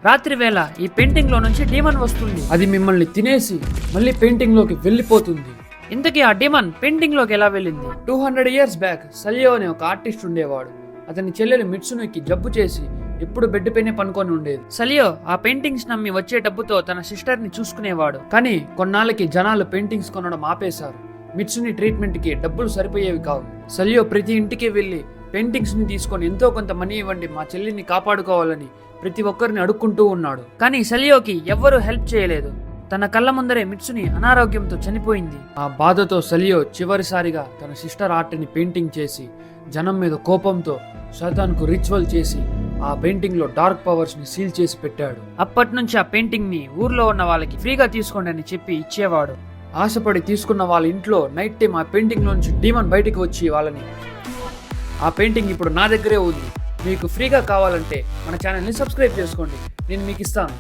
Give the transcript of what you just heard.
రాత్రి వేళ ఈ పెయింటింగ్ లో నుంచి డీమన్ వస్తుంది. అది మిమ్మల్ని తినేసి మళ్ళీ పెయింటింగ్ లోకి వెళ్ళిపోతుంది. ఇంతకీ ఆ డీమన్ పెయింటింగ్ లోకి ఎలా వెళ్ళింది? 200 years బ్యాక్ సలియో అనే ఒక ఆర్టిస్ట్ ఉండేవాడు. అతని చెల్లెలు మిట్సునుకి జబ్బు చేసి ఎప్పుడు బెడ్ పైనే పనుకొని ఉండేది. సలియో ఆ పెయింటింగ్స్ నమ్మి వచ్చే డబ్బుతో తన సిస్టర్ ని చూసుకునేవాడు. కానీ కొన్నాళ్ళకి జనాలు పెయింటింగ్స్ కొనడం ఆపేశారు. మిట్సుని ట్రీట్మెంట్ కి డబ్బులు సరిపోయేవి కావు. సలియో ప్రతి ఇంటికి వెళ్లి పెయింటింగ్స్ ని తీసుకొని ఎంతో కొంత మనీ ఇవ్వండి, మా చెల్లిని కాపాడుకోవాలని ప్రతి ఒక్కరిని అడుక్కుంటూ ఉన్నాడు. కానీ సలియోకి ఎవ్వరూ హెల్ప్ చేయలేదు. తన కళ్ళ ముందరే మిట్సుని అనారోగ్యంతో చనిపోయింది. ఆ బాధతో సలియో చివరిసారిగా తన సిస్టర్ ఆర్ట్ ని పెయింటింగ్ చేసి జనం మీద కోపంతో సైతాన్ కు రిచువల్ చేసి ఆ పెయింటింగ్ లో డార్క్ పవర్స్ ని సీల్ చేసి పెట్టాడు. అప్పటి నుంచి ఆ పెయింటింగ్ ని ఊర్లో ఉన్న వాళ్ళకి ఫ్రీగా తీసుకోండి అని చెప్పి ఇచ్చేవాడు. ఆశపడి తీసుకున్న వాళ్ళ ఇంట్లో నైట్ టైం ఆ పెయింటింగ్ నుంచి డీమన్ బయటికి వచ్చి వాళ్ళని, ఆ పెయింటింగ్ ఇప్పుడు నా దగ్గరే ఉంది, మీకు ఫ్రీగా కావాలంటే మన ఛానల్ని సబ్స్క్రైబ్ చేసుకోండి, నేను మీకు ఇస్తాను.